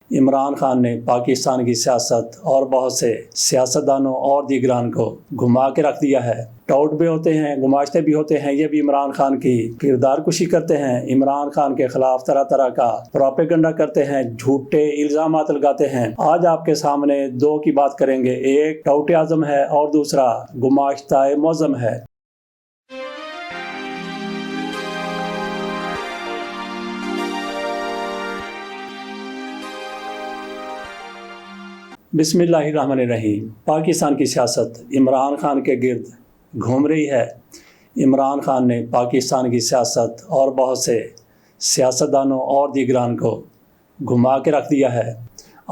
عمران خان نے پاکستان کی سیاست اور بہت سے سیاستدانوں اور دیگران کو گھما کے رکھ دیا ہے۔ ٹاؤٹ بھی ہوتے ہیں، گماشتے بھی ہوتے ہیں، یہ بھی عمران خان کی کردار کشی کرتے ہیں، عمران خان کے خلاف طرح طرح کا پروپیگنڈا کرتے ہیں، جھوٹے الزامات لگاتے ہیں۔ آج آپ کے سامنے دو کی بات کریں گے، ایک ٹاؤٹ اعظم ہے اور دوسرا گماشتہ معظم ہے۔ بسم اللہ الرحمن الرحیم۔ پاکستان کی سیاست عمران خان کے گرد گھوم رہی ہے۔ عمران خان نے پاکستان کی سیاست اور بہت سے سیاستدانوں اور دیگران کو گھما کے رکھ دیا ہے۔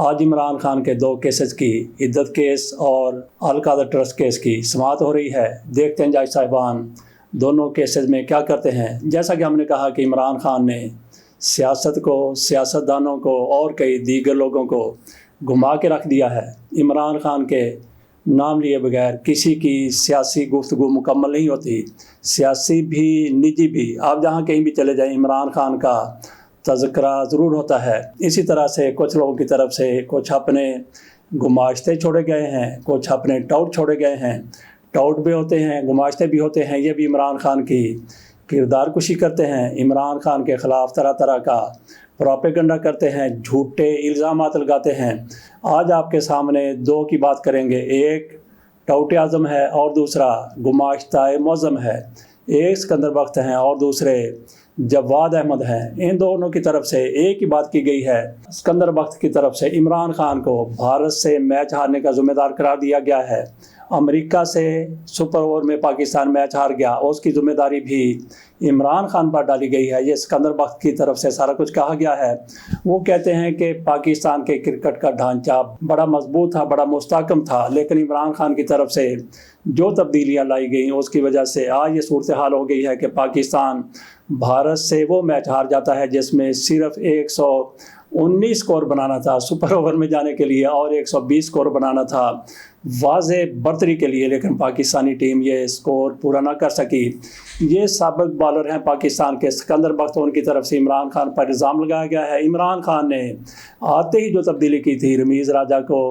آج عمران خان کے دو کیسز کی عدت کیس اور القادر ٹرسٹ کیس کی سماعت ہو رہی ہے۔ دیکھتے ہیں جج صاحبان دونوں کیسز میں کیا کرتے ہیں۔ جیسا کہ ہم نے کہا کہ عمران خان نے سیاست کو، سیاستدانوں کو اور کئی دیگر لوگوں کو گھما کے رکھ دیا ہے۔ عمران خان کے نام لیے بغیر کسی کی سیاسی گفتگو مکمل نہیں ہوتی، سیاسی بھی نجی بھی۔ آپ جہاں کہیں بھی چلے جائیں عمران خان کا تذکرہ ضرور ہوتا ہے۔ اسی طرح سے کچھ لوگوں کی طرف سے کچھ اپنے گماشتے چھوڑے گئے ہیں، کچھ اپنے ٹاؤٹ چھوڑے گئے ہیں۔ ٹاؤٹ بھی ہوتے ہیں، گماشتے بھی ہوتے ہیں، یہ بھی عمران خان کی کردار کشی کرتے ہیں، عمران خان کے خلاف طرح طرح کا پروپیگنڈا کرتے ہیں، جھوٹے الزامات لگاتے ہیں۔ آج آپ کے سامنے دو کی بات کریں گے، ایک ٹاؤٹ اعظم ہے اور دوسرا گماشتہ معظم ہے۔ ایک سکندر بخت ہیں اور دوسرے جواد احمد ہیں۔ ان دونوں کی طرف سے ایک ہی بات کی گئی ہے۔ سکندر بخت کی طرف سے عمران خان کو بھارت سے میچ ہارنے کا ذمہ دار قرار دیا گیا ہے۔ امریکہ سے سپر اوور میں پاکستان میچ ہار گیا، اس کی ذمہ داری بھی عمران خان پر ڈالی گئی ہے۔ یہ سکندر بخت کی طرف سے سارا کچھ کہا گیا ہے۔ وہ کہتے ہیں کہ پاکستان کے کرکٹ کا ڈھانچہ بڑا مضبوط تھا، بڑا مستحکم تھا، لیکن عمران خان کی طرف سے جو تبدیلیاں لائی گئیں اس کی وجہ سے آج یہ صورتحال ہو گئی ہے کہ پاکستان بھارت سے وہ میچ ہار جاتا ہے جس میں صرف 119 سکور بنانا تھا سپر اوور میں جانے کے لیے اور 120 سکور بنانا تھا واضح برتری کے لیے، لیکن پاکستانی ٹیم یہ سکور پورا نہ کر سکی۔ یہ سابق بالر ہیں پاکستان کے سکندر بخت، ان کی طرف سے عمران خان پر الزام لگایا گیا ہے۔ عمران خان نے آتے ہی جو تبدیلی کی تھی، رمیز راجہ کو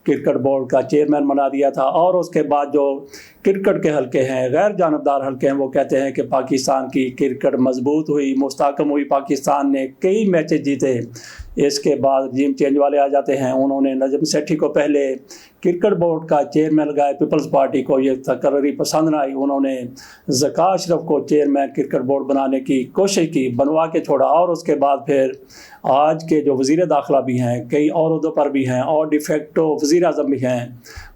کرکٹ بورڈ کا چیئرمین بنا دیا تھا، اور اس کے بعد جو کرکٹ کے حلقے ہیں، غیر جانبدار حلقے ہیں، وہ کہتے ہیں کہ پاکستان کی کرکٹ مضبوط ہوئی، مستحکم ہوئی، پاکستان نے کئی میچز جیتے۔ اس کے بعد رجیم چینج والے آ جاتے ہیں، انہوں نے نجم سیٹھی کو پہلے کرکٹ بورڈ کا چیئرمین لگایا، پیپلز پارٹی کو یہ تقرری پسند نہ آئی، انہوں نے ذکا اشرف کو چیئرمین کرکٹ بورڈ بنانے کی کوشش کی، بنوا کے چھوڑا، اور اس کے بعد پھر آج کے جو وزیر داخلہ بھی ہیں، کئی اور عہدوں پر بھی ہیں، اور ڈی فیکٹو وزیر اعظم بھی ہیں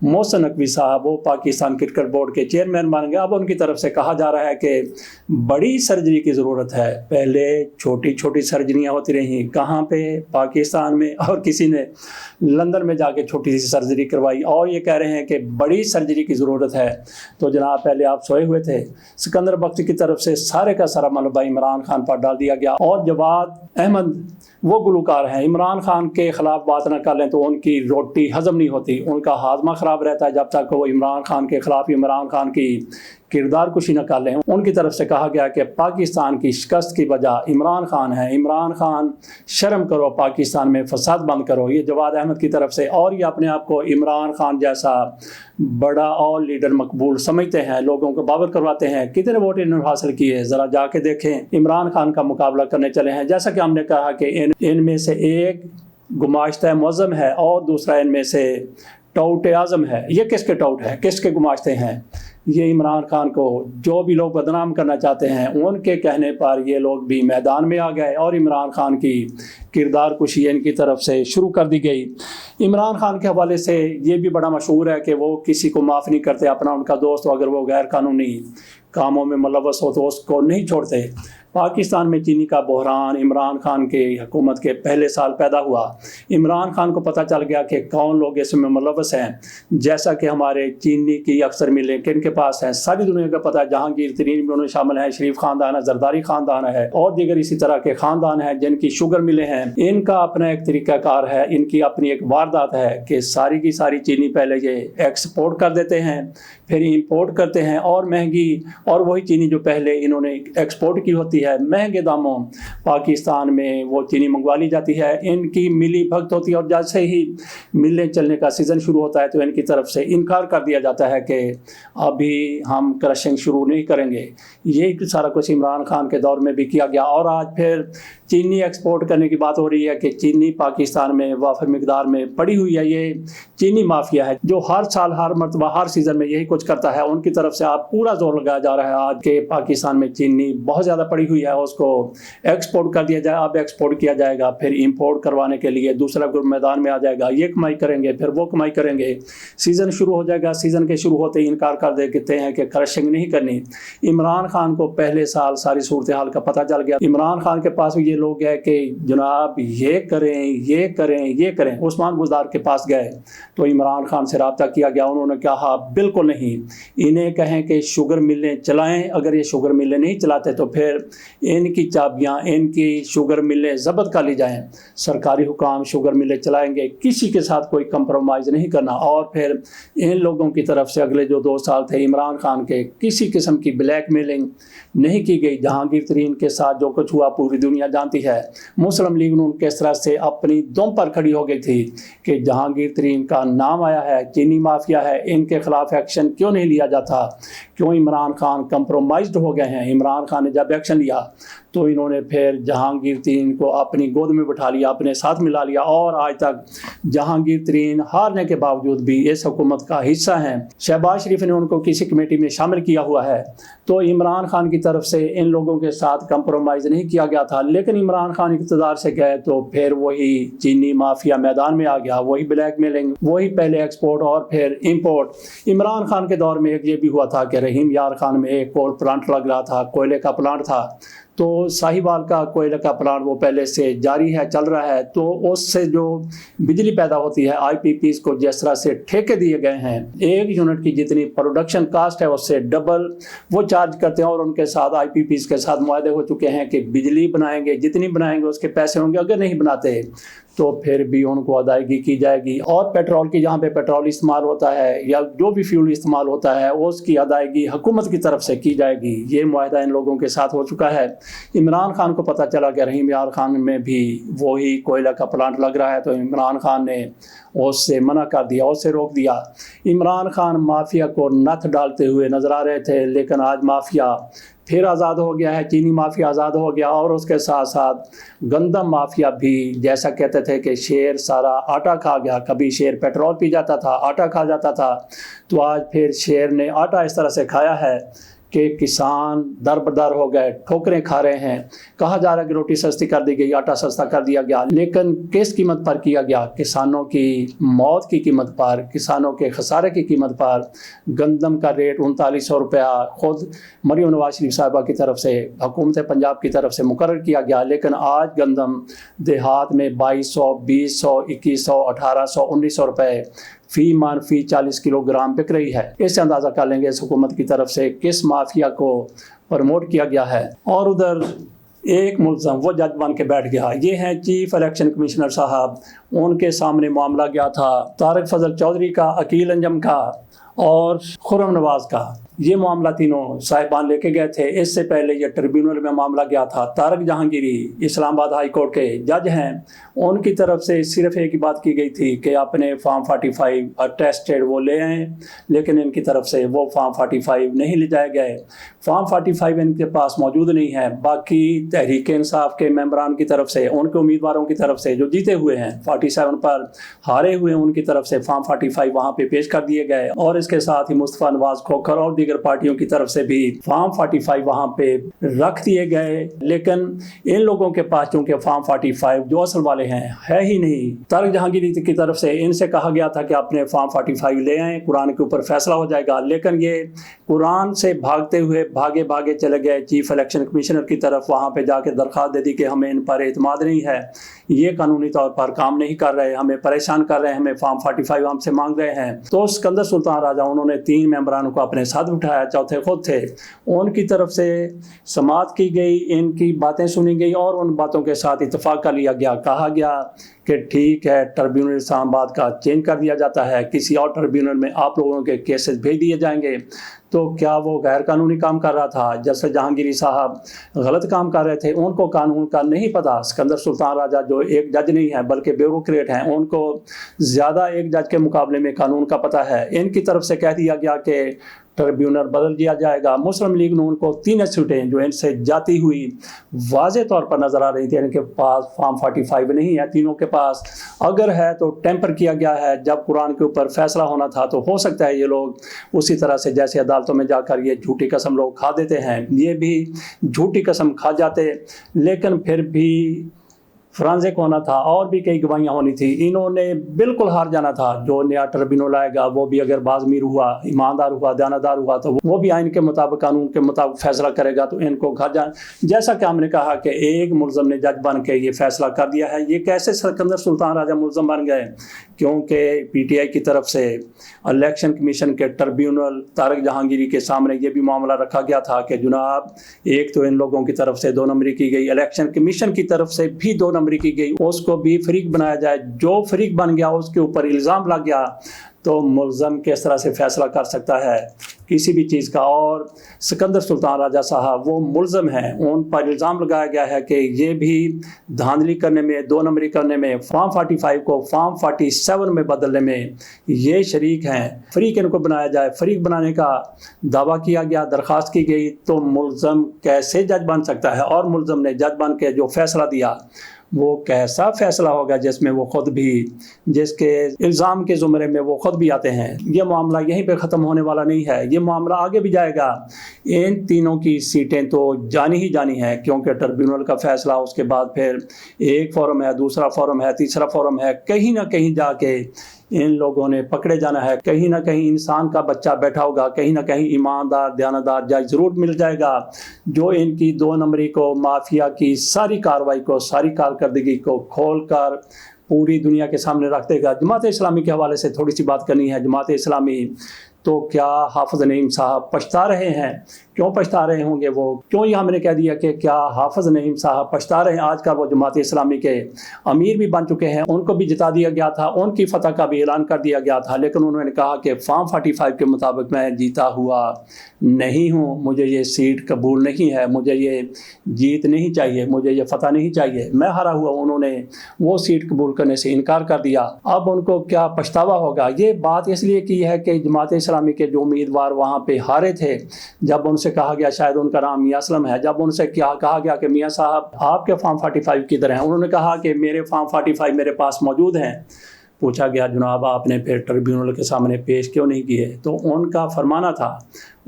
محسن نقوی صاحب، وہ پاکستان کرکٹ بورڈ کے چیئرمین بن گئے۔ اب ان کی طرف سے کہا جا رہا ہے کہ بڑی سرجری کی ضرورت ہے۔ پہلے چھوٹی چھوٹی سرجریاں ہوتی رہیں، کہاں پہ؟ پاکستان میں، اور کسی نے لندن میں جا کے چھوٹی سی سرجری کروائی، اور یہ کہہ رہے ہیں کہ بڑی سرجری کی ضرورت ہے۔ تو جناب پہلے آپ سوئے ہوئے تھے۔ سکندر بخت کی طرف سے سارے کا سارا ملبہ عمران خان پر ڈال دیا گیا، اور جواد احمد وہ گلوکار ہیں، عمران خان کے خلاف بات نہ کر لیں تو ان کی روٹی ہضم نہیں ہوتی، ان کا ہاضمہ خراب رہتا ہے جب تک وہ عمران خان کے خلاف عمران خان کی کردار کشی نہ کر لیں۔ ان کی طرف سے کہا گیا کہ پاکستان کی شکست کی وجہ عمران خان ہے، عمران خان شرم کرو، پاکستان میں فساد بند کرو۔ یہ جواد احمد کی طرف سے، اور یہ اپنے آپ کو عمران خان جیسا بڑا اور لیڈر مقبول سمجھتے ہیں، لوگوں کو باور کرواتے ہیں۔ کتنے ووٹ انہوں نے حاصل کیے ذرا جا کے دیکھیں۔ عمران خان کا مقابلہ کرنے چلے ہیں، جیسا کہ ہم نے کہا کہ ان میں سے ایک گماشتہ معظم ہے اور دوسرا ان میں سے ٹاؤٹ اعظم ہے۔ یہ کس کے ٹاؤٹ ہے، کس کے گماشتے ہیں؟ یہ عمران خان کو جو بھی لوگ بدنام کرنا چاہتے ہیں، ان کے کہنے پر یہ لوگ بھی میدان میں آ گئے، اور عمران خان کی کردار کشی ان کی طرف سے شروع کر دی گئی۔ عمران خان کے حوالے سے یہ بھی بڑا مشہور ہے کہ وہ کسی کو معاف نہیں کرتے، اپنا ان کا دوست ہو اگر وہ غیر قانونی کاموں میں ملوث ہو تو اس کو نہیں چھوڑتے۔ پاکستان میں چینی کا بحران عمران خان کے حکومت کے پہلے سال پیدا ہوا۔ عمران خان کو پتہ چل گیا کہ کون لوگ اس میں ملوث ہیں، جیسا کہ ہمارے چینی کی اکثر ملیں کن کے پاس ہیں، ساری دنیا کا پتہ ہے۔ جہانگیر ترین میں انہوں شامل ہیں، شریف خاندان ہے، زرداری خاندان ہے، اور دیگر اسی طرح کے خاندان ہیں جن کی شوگر ملیں ہیں۔ ان کا اپنا ایک طریقہ کار ہے، ان کی اپنی ایک واردات ہے کہ ساری کی ساری چینی پہلے یہ ایکسپورٹ کر دیتے ہیں، پھر امپورٹ کرتے ہیں اور مہنگی، اور وہی چینی جو پہلے انہوں نے ایکسپورٹ کی ہوتی ہے مہنگے داموں پاکستان میں وہ چینی منگوا لی جاتی ہے۔ ان کی ملی بھگت ہوتی ہے، اور جیسے ہی ملیں چلنے کا سیزن شروع ہوتا ہے تو ان کی طرف سے انکار کر دیا جاتا ہے کہ ابھی ہم کرشنگ شروع نہیں کریں گے۔ یہ سارا کچھ عمران خان کے دور میں بھی کیا گیا، اور آج پھر چینی ایکسپورٹ کرنے کی بات ہو رہی ہے کہ چینی پاکستان میں وافر مقدار میں پڑی ہوئی ہے۔ یہ چینی مافیا ہے جو ہر سال ہر مرتبہ ہر سیزن میں یہی کچھ کرتا ہے۔ ان کی طرف سے آپ پورا زور لگایا جا رہا ہے آج کہ پاکستان میں چینی بہت زیادہ پڑی ہوئی ہے، اس کو ایکسپورٹ کر دیا جائے۔ اب ایکسپورٹ کیا جائے گا، پھر امپورٹ کروانے کے لیے دوسرا گروپ میدان میں آ جائے گا، یہ کمائی کریں گے، پھر وہ کمائی کریں گے۔ سیزن شروع ہو جائے گا، سیزن کے شروع ہوتے ہی انکار کر دیتے ہیں کہ کرشنگ نہیں کرنی۔ عمران خان کو پہلے سال ساری صورتحال کا پتہ چل گیا۔ عمران خان کے پاس یہ لوگ گئے کہ جناب یہ کریں یہ کریں یہ کریں۔ عثمان بزدار کے پاس گئے تو عمران خان سے رابطہ کیا گیا، انہوں نے کہا بالکل نہیں، انہیں کہیں کہ شوگر ملیں چلائیں، اگر یہ شوگر ملیں نہیں چلاتے تو پھر ان کی چابیاں ان کی شوگر ملیں ضبط کر لی جائیں۔ سرکاری حکام شوگر ملیں چلائیں گے، کسی کے ساتھ کوئی کمپرومائز نہیں کرنا۔ اور پھر ان لوگوں کی طرف سے اگلے جو 2 سال تھے عمران خان کے، کسی قسم کی بلیک میلنگ نہیں کی گئی۔ جہانگیر ترین کے ساتھ جو کچھ ہوا پوری دنیا جانتی ہے۔ مسلم لیگ نون کس طرح سے اپنی دم پر کھڑی ہو گئی تھی کہ جہانگیر ترین کا نام آیا ہے، چینی مافیا ہے، ان کے خلاف ایکشن کیوں نہیں لیا جاتا؟ کیوں عمران خان کمپرومائزڈ ہو گئے ہیں؟ عمران خان نے جب ایکشن لیا تو انہوں نے پھر جہانگیر ترین کو اپنی گود میں بٹھا لیا، اپنے ساتھ ملا لیا، اور آج تک جہانگیر ترین ہارنے کے باوجود بھی اس حکومت کا حصہ ہیں۔ شہباز شریف نے ان کو کسی کمیٹی میں شامل کیا ہوا ہے، تو عمران خان کی طرف سے ان لوگوں کے ساتھ کمپرومائز نہیں کیا گیا تھا۔ لیکن عمران خان اقتدار سے گئے تو پھر وہی چینی مافیا میدان میں آ گیا، وہی بلیک میلنگ، وہی پہلے ایکسپورٹ اور پھر امپورٹ۔ عمران خان کے دور میں ایک یہ بھی ہوا تھا کہ رحیم یار خان میں ایک کول پلانٹ لگ رہا تھا، کوئلے کا پلانٹ تھا، تو ساہیوال کا کوئلے کا پلانٹ وہ پہلے سے جاری ہے، چل رہا ہے، تو اس سے جو بجلی پیدا ہوتی ہے آئی پی پیز کو جس طرح سے ٹھیکے دیے گئے ہیں، 1 یونٹ کی جتنی پروڈکشن کاسٹ ہے اس سے ڈبل وہ چارج کرتے ہیں، اور ان کے ساتھ آئی پی پیز کے ساتھ معاہدے ہو چکے ہیں کہ بجلی بنائیں گے، جتنی بنائیں گے اس کے پیسے ہوں گے، اگر نہیں بناتے تو پھر بھی ان کو ادائیگی کی جائے گی۔ اور پیٹرول کی جہاں پہ پیٹرول استعمال ہوتا ہے یا جو بھی فیول استعمال ہوتا ہے اس کی ادائیگی حکومت کی طرف سے کی جائے گی۔ یہ معاہدہ ان لوگوں کے ساتھ ہو چکا ہے۔ عمران خان کو پتہ چلا کہ رحیم یار خان میں بھی وہی کوئلہ کا پلانٹ لگ رہا ہے، تو عمران خان نے اس سے منع کر دیا، اس سے روک دیا۔ عمران خان مافیا کو نتھ ڈالتے ہوئے نظر آ رہے تھے، لیکن آج مافیا پھر آزاد ہو گیا ہے، چینی مافیا آزاد ہو گیا، اور اس کے ساتھ ساتھ گندم مافیا بھی، جیسا کہتے تھے کہ شیر سارا آٹا کھا گیا، کبھی شیر پیٹرول پی جاتا تھا، آٹا کھا جاتا تھا، تو آج پھر شیر نے آٹا اس طرح سے کھایا ہے کہ کسان در بدر ہو گئے، ٹھوکریں کھا رہے ہیں۔ کہا جا رہا ہے کہ روٹی سستی کر دی گئی، آٹا سستا کر دیا گیا، لیکن کس قیمت پر کیا گیا؟ کسانوں کی موت کی قیمت پر، کسانوں کے خسارے کی قیمت پر۔ گندم کا ریٹ 3900 روپیہ خود مریم نواز شریف صاحبہ کی طرف سے، حکومت پنجاب کی طرف سے مقرر کیا گیا، لیکن آج گندم دیہات میں 2200، 2000، 2100، 1800، 1900 روپے فی من فی 40 کلو گرام بک رہی ہے۔ اس سے اندازہ کر لیں گے اس حکومت کی طرف سے کس مافیا کو پروموٹ کیا گیا ہے۔ اور ادھر ایک ملزم وہ جج بن کے بیٹھ گیا، یہ ہیں چیف الیکشن کمشنر صاحب۔ ان کے سامنے معاملہ گیا تھا طارق فضل چودھری کا، عقیل انجم کا اور خرم نواز کا۔ یہ معاملہ تینوں صاحبان لے کے گئے تھے۔ اس سے پہلے یہ ٹریبیونل میں معاملہ گیا تھا۔ طارق جہانگیری اسلام آباد ہائی کورٹ کے جج ہیں، ان کی طرف سے صرف ایک ہی بات کی گئی تھی کہ اپنے فارم 45 اٹیسٹڈ وہ لے آئیں، لیکن ان کی طرف سے وہ فارم 45 نہیں لے جائے گئے۔ فارم 45 ان کے پاس موجود نہیں ہے۔ باقی تحریک انصاف کے ممبران کی طرف سے، ان کے امیدواروں کی طرف سے جو جیتے ہوئے ہیں، 47 پر ہارے ہوئے ہیں، ان کی طرف سے فارم 45 وہاں پہ پیش کر دیے گئے، اور اس کے ساتھ ہی مصطفیٰ نواز کھوکھر اور دیگر پارٹیوں کی طرف سے بھی فارم 45 وہاں پہ رکھ دیے گئے۔ لیکن ان لوگوں کے پاس چونکہ فارم 45 جو اصل والے ہیں ہے ہی نہیں۔ طارق جہانگیری کی طرف سے ان سے کہا گیا تھا کہ اپنے فارم 45 لے آئیں، قرآن کے اوپر فیصلہ ہو جائے گا، لیکن یہ قرآن سے بھاگتے ہوئے بھاگے چلے گئے چیف الیکشن کمشنر کی طرف، وہاں پہ جا کے درخواست دے دی کہ ہمیں ان پر اعتماد نہیں ہے، یہ قانونی طور پر کام نہیں کر رہے، ہمیں پریشان کر رہے ہیں، ہمیں فارم 45 ہم سے مانگ رہے ہیں۔ تو اسکندر سلطان راجہ انہوں نے 3 ممبرانوں کو اپنے ساتھ بٹھایا، چوتھے خود تھے۔ ان کی طرف سے سماعت کی گئی، ان کی باتیں سنی گئی، اور ان باتوں کے ساتھ اتفاق کر لیا گیا۔ کہا گیا کہ ٹھیک ہے ٹربیونل اسلام آباد کا چینج کر دیا جاتا ہے، کسی اور ٹربیونل میں آپ لوگوں کے کیسز بھیج دیے جائیں گے، تو کیا وہ غیر قانونی کام کر رہا تھا؟ جیسے جہانگیری صاحب غلط کام کر رہے تھے، ان کو قانون کا نہیں پتہ۔ سکندر سلطان راجہ جو ایک جج نہیں ہے بلکہ بیوروکریٹ ہیں، ان کو زیادہ ایک جج کے مقابلے میں قانون کا پتہ ہے۔ ان کی طرف سے کہہ دیا گیا کہ ٹربیونل بدل دیا جائے گا۔ مسلم لیگ نون کو 3 سیٹیں جو ان سے جاتی ہوئی واضح طور پر نظر آ رہی تھی، ان کے پاس فارم 45 نہیں ہے تینوں کے پاس، اگر ہے تو ٹیمپر کیا گیا ہے۔ جب قرآن کے اوپر فیصلہ ہونا تھا تو ہو سکتا ہے یہ لوگ اسی طرح سے جیسے عدالتوں میں جا کر یہ جھوٹی قسم لوگ کھا دیتے ہیں، یہ بھی جھوٹی قسم کھا جاتے، لیکن پھر بھی فرانزک ہونا تھا اور بھی کئی گواہیاں ہونی تھی۔ انہوں نے بالکل ہار جانا تھا۔ جو نیا ٹربیونل آئے گا وہ بھی اگر بازمیر ہوا، ایماندار ہوا، دیانتدار ہوا تو وہ بھی آئین کے مطابق، قانون کے مطابق فیصلہ کرے گا، تو ان کو گھر جانا۔ جیسا کہ ہم نے کہا کہ ایک ملزم نے جج بن کے یہ فیصلہ کر دیا ہے۔ یہ کیسے سکندر سلطان راجہ ملزم بن گئے؟ کیونکہ پی ٹی آئی کی طرف سے الیکشن کمیشن کے ٹربیونل طارق جہانگیری کے سامنے یہ بھی معاملہ رکھا گیا تھا کہ جناب ایک تو ان لوگوں کی طرف سے 2 نمبری کی گئی، الیکشن کمیشن کی طرف سے بھی 2 نمبری کی گئی، اس کو بھی فریق بنایا جائے۔ جو فریق بن گیا اس کے اوپر الزام لگ گیا تو ملزم کس طرح سے فیصلہ کر سکتا ہے کسی بھی چیز کا؟ اور سکندر سلطان راجہ صاحب وہ ملزم ہیں، ان پر الزام لگایا گیا ہے کہ یہ بھی دھاندلی کرنے میں، 2 نمبری کرنے میں، فارم 45 کو فارم 47 میں بدلنے میں یہ شریک ہیں۔ فریق ان کو بنایا جائے، فریق بنانے کا دعویٰ کیا گیا، درخواست کی گئی، تو ملزم کیسے جج بن سکتا ہے؟ اور ملزم نے جج بن کے جو فیصلہ دیا وہ کیسا فیصلہ ہوگا جس میں وہ خود بھی، جس کے الزام کے زمرے میں وہ خود بھی آتے ہیں؟ یہ معاملہ یہیں پہ ختم ہونے والا نہیں ہے، یہ معاملہ آگے بھی جائے گا۔ ان تینوں کی سیٹیں تو جانی ہی جانی ہیں، کیونکہ ٹربیونل کا فیصلہ، اس کے بعد پھر ایک فورم ہے، دوسرا فورم ہے، تیسرا فورم ہے، کہیں نہ کہیں جا کے ان لوگوں نے پکڑے جانا ہے۔ کہیں نہ کہیں انسان کا بچہ بیٹھا ہوگا، کہیں نہ کہیں ایماندار دیانتدار جج ضرور مل جائے گا جو ان کی 2 نمبری کو، مافیا کی ساری کارروائی کو، ساری کارکردگی کو کھول کر پوری دنیا کے سامنے رکھ دے گا۔ جماعت اسلامی کے حوالے سے تھوڑی سی بات کرنی ہے۔ جماعت اسلامی تو کیا حافظ نعیم صاحب پچھتا رہے ہیں؟ کیوں پچھتا رہے ہوں گے وہ؟ کیوں یہ ہم نے کہہ دیا کہ کیا حافظ نعیم صاحب پچھتا رہے ہیں؟ آج کل وہ جماعت اسلامی کے امیر بھی بن چکے ہیں، ان کو بھی جتا دیا گیا تھا، ان کی فتح کا بھی اعلان کر دیا گیا تھا، لیکن انہوں نے کہا کہ فارم 45 کے مطابق میں جیتا ہوا نہیں ہوں، مجھے یہ سیٹ قبول نہیں ہے، مجھے یہ جیت نہیں چاہیے، مجھے یہ فتح نہیں چاہیے، میں ہارا ہوا ہوں۔ انہوں نے وہ سیٹ قبول کرنے سے انکار کر دیا۔ اب ان کو کیا پچھتاوا ہوگا؟ یہ بات اس لیے کی ہے کہ جماعت اسلامی کے جو امیدوار وہاں پہ ہارے تھے، جب ان سے کہا گیا، شاید ان کا نام میاں اسلم ہے، جب ان سے کہا گیا کہ میاں صاحب آپ کے فارم 45 کدھر ہیں؟ انہوں نے کہا کہ میرے فارم 45 میرے پاس موجود ہیں۔ پوچھا گیا جناب آپ نے پھر ٹربیونل کے سامنے پیش کیوں نہیں کیے؟ تو ان کا فرمانا تھا،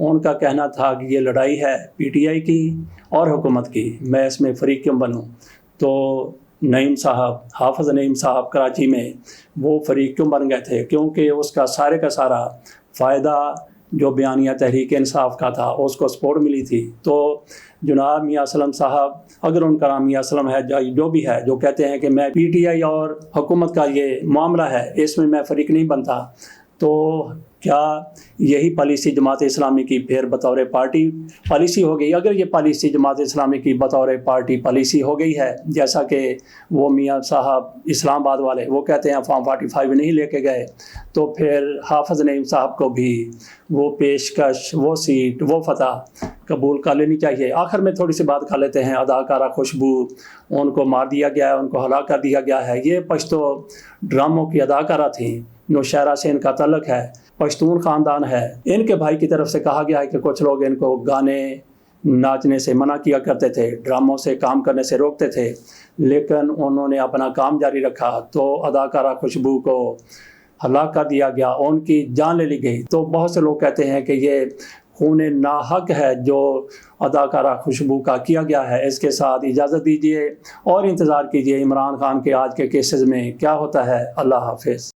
ان کا کہنا تھا کہ یہ لڑائی ہے پی ٹی آئی کی اور حکومت کی، میں اس میں فریق کیوں بنوں؟ تو نعیم صاحب، حافظ نعیم صاحب کراچی میں وہ فریق کیوں بن گئے تھے؟ کیونکہ اس کا سارے کا سارا فائدہ جو بیانیہ تحریک انصاف کا تھا اس کو سپورٹ ملی تھی۔ تو جناب میاں اسلم صاحب، اگر ان کا نام میاں اسلم ہے، جو بھی ہے، جو کہتے ہیں کہ میں پی ٹی آئی اور حکومت کا یہ معاملہ ہے اس میں فریق نہیں بنتا، تو کیا یہی پالیسی جماعت اسلامی کی پھر بطور پارٹی پالیسی ہو گئی؟ اگر یہ پالیسی جماعت اسلامی کی بطور پارٹی پالیسی ہو گئی ہے، جیسا کہ وہ میاں صاحب اسلام آباد والے وہ کہتے ہیں فارم 45 نہیں لے کے گئے، تو پھر حافظ نعیم صاحب کو بھی وہ پیشکش، وہ سیٹ، وہ فتح قبول کر لینی چاہیے۔ آخر میں تھوڑی سی بات کر لیتے ہیں۔ اداکارہ خوشبو، ان کو مار دیا گیا ہے، ان کو ہلاک کر دیا گیا ہے۔ یہ پشتو ڈراموں کی اداکارہ تھیں، نوشہرہ سے ان کا تعلق ہے، پشتون خاندان ہے۔ ان کے بھائی کی طرف سے کہا گیا ہے کہ کچھ لوگ ان کو گانے ناچنے سے منع کیا کرتے تھے، ڈراموں سے کام کرنے سے روکتے تھے، لیکن انہوں نے اپنا کام جاری رکھا، تو اداکارہ خوشبو کو ہلاک کر دیا گیا، ان کی جان لے لی گئی۔ تو بہت سے لوگ کہتے ہیں کہ یہ خون ناحق ہے جو اداکارہ خوشبو کا کیا گیا ہے۔ اس کے ساتھ اجازت دیجیے اور انتظار کیجیے عمران خان کے آج کے کیسز میں کیا ہوتا ہے۔ اللہ حافظ۔